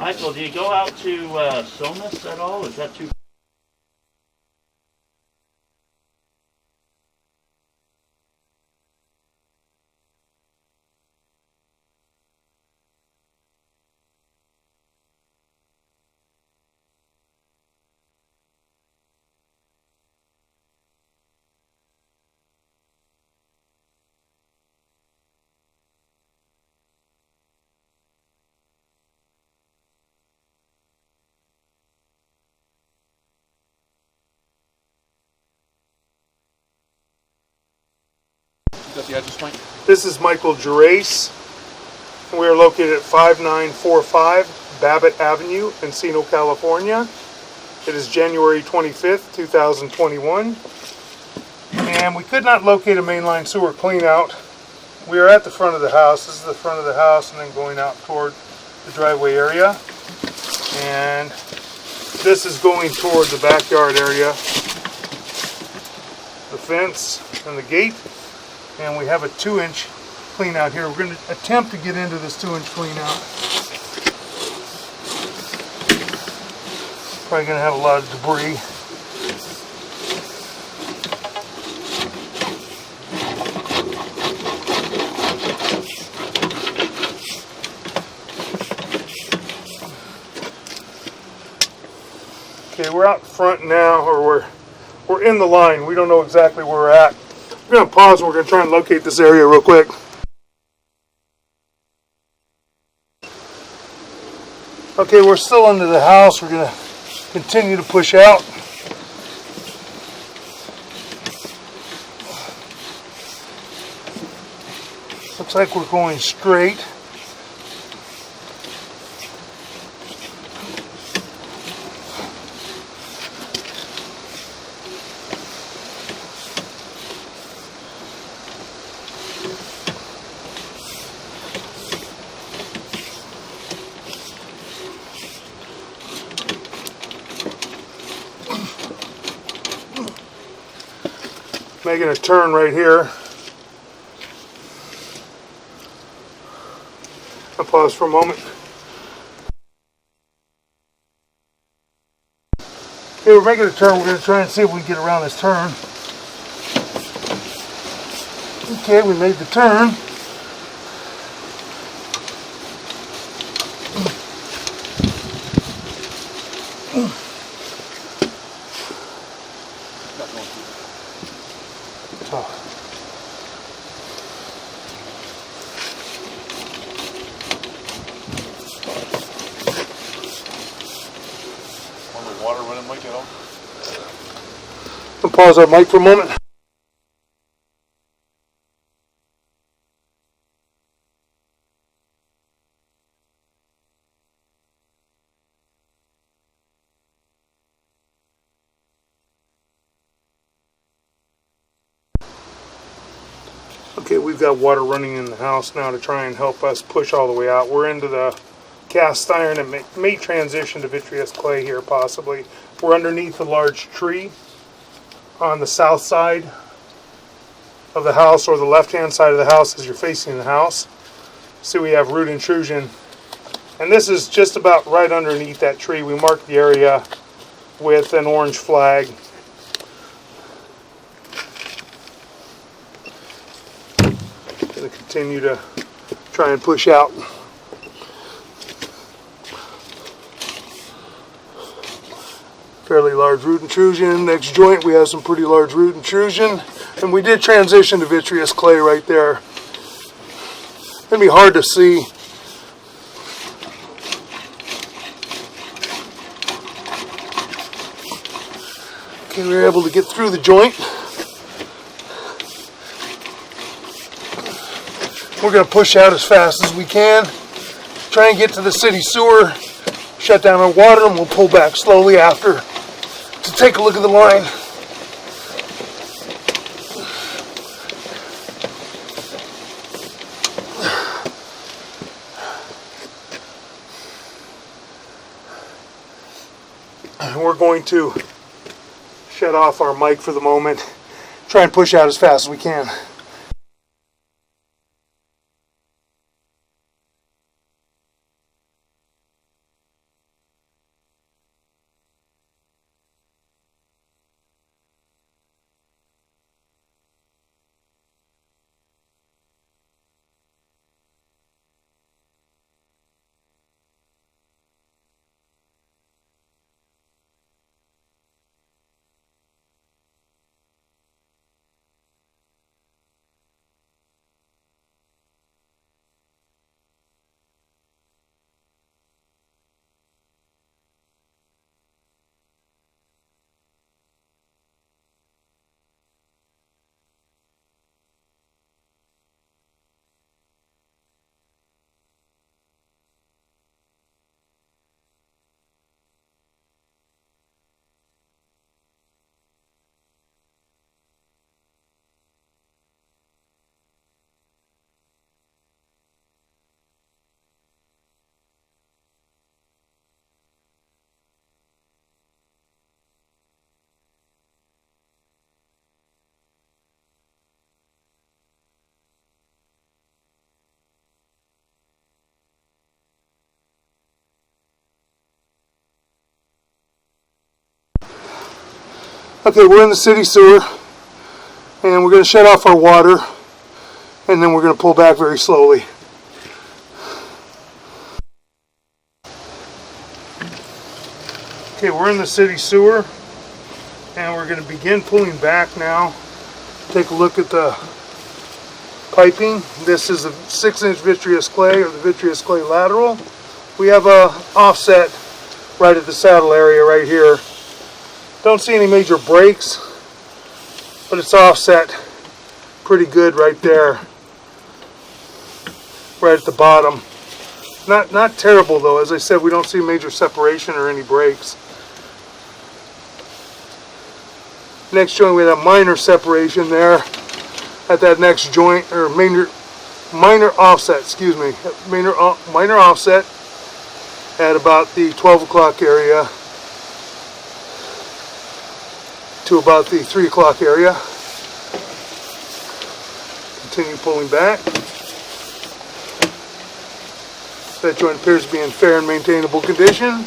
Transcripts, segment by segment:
Michael, do you go out to Somas at all? Is that too? This is Michael Gerace. We are located at 5945 Babbit Avenue, Encino, California. It is January 25th, 2021. And we could not locate a mainline sewer cleanout. We are at the front of the house. This is the front of the house and then going out toward the driveway area. And this is going toward the backyard area, the fence and the gate. And we have a 2-inch clean out here. We're going to attempt to get into this 2-inch clean out. Probably going to have a lot of debris. Okay, we're out front now, or we're in the line. We don't know exactly where we're at. We're going to pause and we're going to try and locate this area real quick. Okay, we're still under the house. We're going to continue to push out. Looks like we're going straight. Making a turn right here. I'll pause for a moment. Okay, we're making a turn. We're going to try and see if we can get around this turn. Okay, we made the turn. Water running, Mike, at all? I'll pause our mic for a moment. Okay, we've got water running in the house now to try and help us push all the way out. We're into the cast iron and may transition to vitreous clay here possibly. We're underneath a large tree on the south side of the house, or the left hand side of the house as you're facing the house. See, we have root intrusion, and this is just about right underneath that tree. We marked the area with an orange flag. Going to continue to try and push out. Fairly large root intrusion. Next joint we have some pretty large root intrusion, and we did transition to vitreous clay right there. It's going to be hard to see. Okay, we were able to get through the joint. We're going to push out as fast as we can, try and get to the city sewer, shut down our water, and we'll pull back slowly after to take a look at the line. We're going to shut off our mic for the moment, try and push out as fast as we can. Okay, we're in the city sewer, and we're going to shut off our water, and then we're going to pull back very slowly. Okay, we're in the city sewer, and we're going to begin pulling back now. Take a look at the piping. This is a 6-inch vitreous clay, or the vitreous clay lateral. We have a offset right at the saddle area right here. Don't see any major breaks, but it's offset pretty good right there, right at the bottom. Not terrible though. As I said, we don't see major separation or any breaks. Next joint, we have a minor separation there at that next joint, or minor offset, excuse me, minor offset at about the 12 o'clock area to about the 3 o'clock area. Continue pulling back. That joint appears to be in fair and maintainable condition.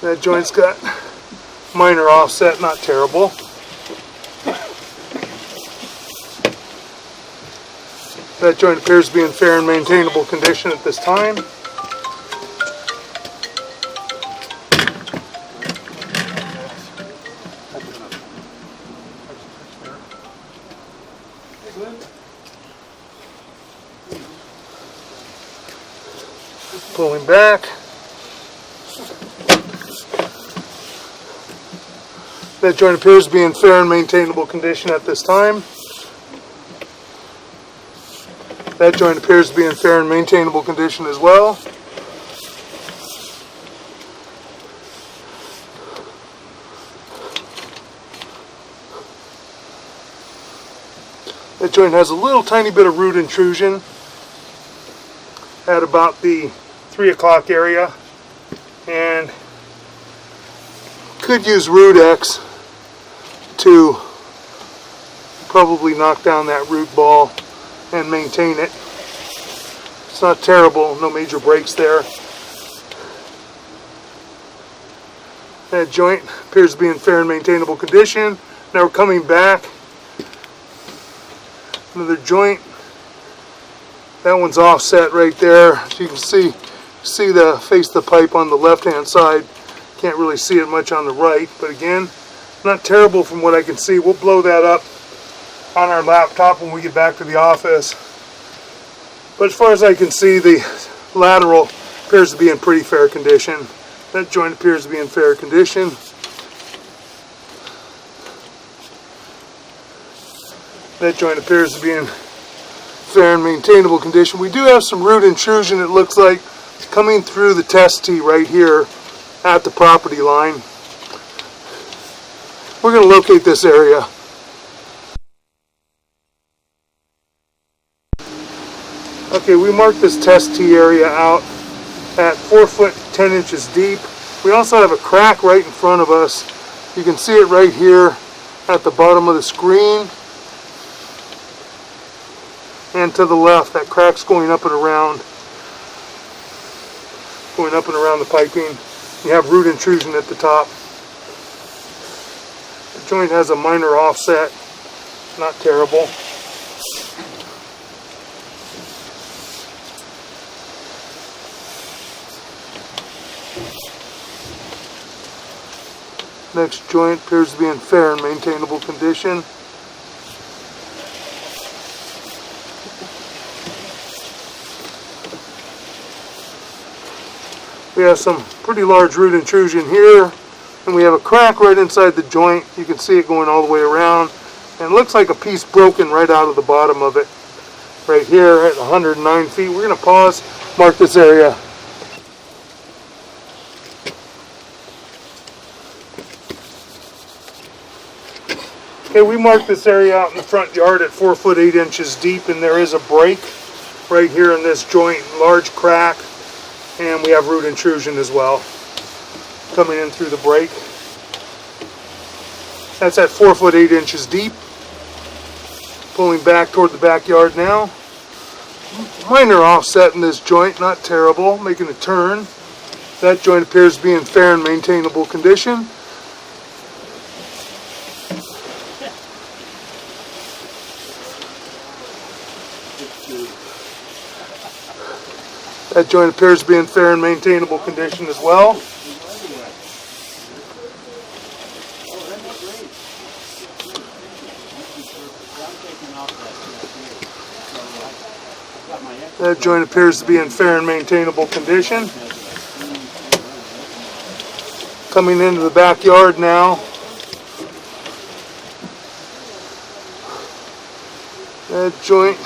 That joint's got minor offset, not terrible. That joint appears to be in fair and maintainable condition at this time. Pulling back. That joint appears to be in fair and maintainable condition at this time. That joint appears to be in fair and maintainable condition as well. That joint has a little tiny bit of root intrusion at about the 3 o'clock area, and could use Root X to probably knock down that root ball and maintain it. It's not terrible, no major breaks there. That joint appears to be in fair and maintainable condition. Now we're coming back. Another joint. That one's offset right there. So you can see the face of the pipe on the left hand side. Can't really see it much on the right, but again, not terrible from what I can see. We'll blow that up on our laptop when we get back to the office. But as far as I can see, the lateral appears to be in pretty fair condition. That joint appears to be in fair condition. That joint appears to be in fair and maintainable condition. We do have some root intrusion, it looks like, coming through the test tee right here at the property line. We're going to locate this area. Okay, we marked this test tee area out at 4 foot 10 inches deep. We also have a crack right in front of us. You can see it right here at the bottom of the screen. And to the left, that crack's going up and around the piping. You have root intrusion at the top. The joint has a minor offset, not terrible. Next joint appears to be in fair and maintainable condition. We have some pretty large root intrusion here, and we have a crack right inside the joint. You can see it going all the way around, and it looks like a piece broken right out of the bottom of it. Right here at 109 feet. We're going to pause, mark this area. Okay, we marked this area out in the front yard at 4 foot 8 inches deep, and there is a break right here in this joint, large crack. And we have root intrusion as well, coming in through the break. That's at 4 foot 8 inches deep. Pulling back toward the backyard now. Minor offset in this joint, not terrible, making a turn. That joint appears to be in fair and maintainable condition. That joint appears to be in fair and maintainable condition as well. That joint appears to be in fair and maintainable condition. Coming into the backyard now. That joint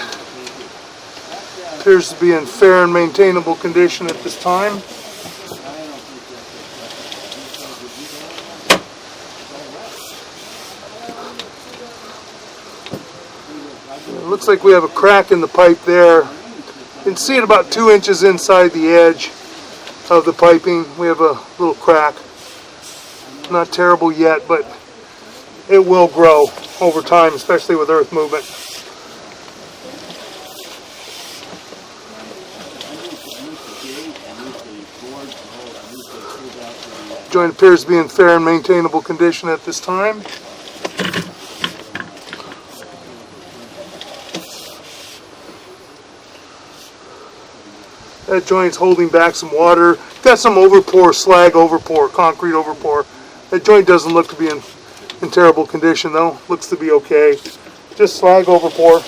appears to be in fair and maintainable condition at this time. It looks like we have a crack in the pipe there. You can see it about 2 inches inside the edge of the piping. We have a little crack. Not terrible yet, but it will grow over time, especially with earth movement. Joint appears to be in fair and maintainable condition at this time. That joint's holding back some water. Got some overpour, slag overpour, concrete overpour. That joint doesn't look to be in terrible condition though. Looks to be okay. Just slag overpour,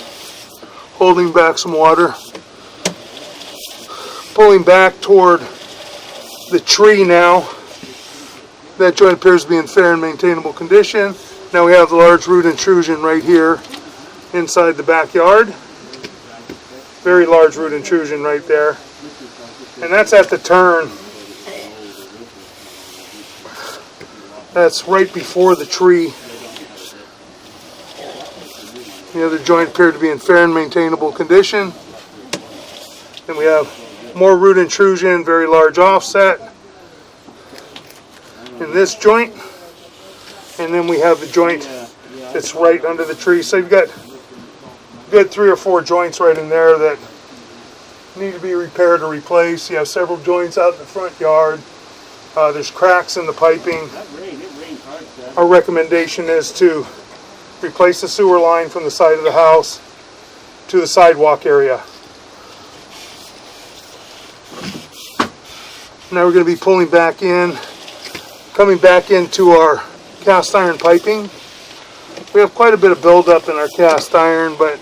holding back some water. Pulling back toward the tree now. That joint appears to be in fair and maintainable condition. Now we have the large root intrusion right here inside the backyard. Very large root intrusion right there. And that's at the turn. That's right before the tree. The other joint appeared to be in fair and maintainable condition. Then we have more root intrusion, very large offset in this joint. And then we have the joint that's right under the tree. So you've got good 3 or 4 joints right in there that need to be repaired or replaced. You have several joints out in the front yard. There's cracks in the piping. Our recommendation is to replace the sewer line from the side of the house to the sidewalk area. Now we're going to be pulling back in, coming back into our cast iron piping. We have quite a bit of buildup in our cast iron, but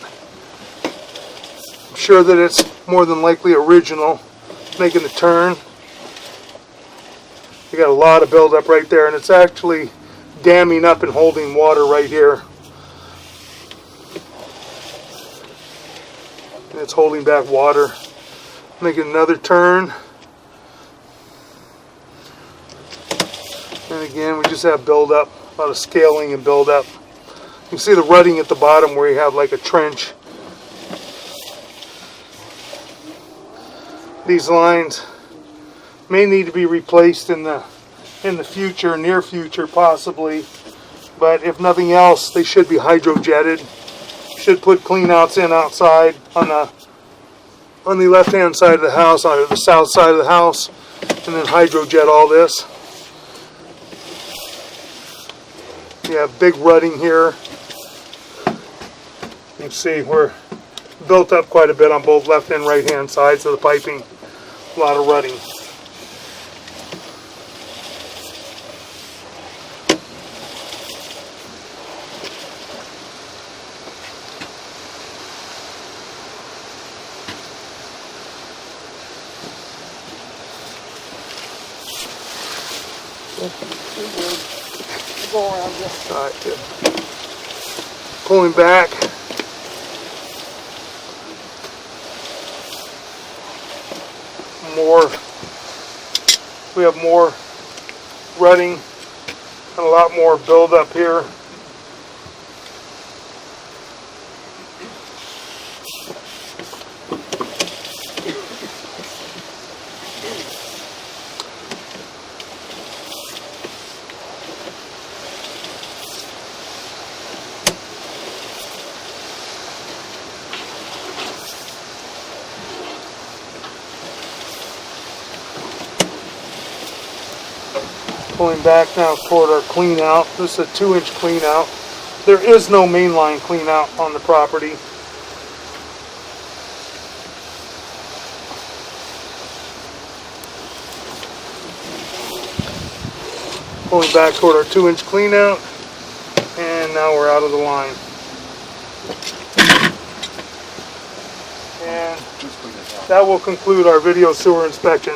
I'm sure that it's more than likely original, making the turn. You got a lot of buildup right there, and it's actually damming up and holding water right here. And it's holding back water. Making another turn. And again, we just have buildup, a lot of scaling and buildup. You can see the rutting at the bottom where you have like a trench. These lines may need to be replaced in the future, near future possibly, but if nothing else, they should be hydrojetted. Should put cleanouts in outside on the left-hand side of the house, or the south side of the house, and then hydrojet all this. You have big rutting here. You can see we're built up quite a bit on both left and right hand sides of the piping. A lot of rutting. Go around this. All right, good. Pulling back. We have more rutting and a lot more buildup here. Pulling back now toward our clean out. This is a 2-inch clean out. There is no mainline clean out on the property. Pulling back toward our 2-inch clean out, and now we're out of the line. And that will conclude our video sewer inspection.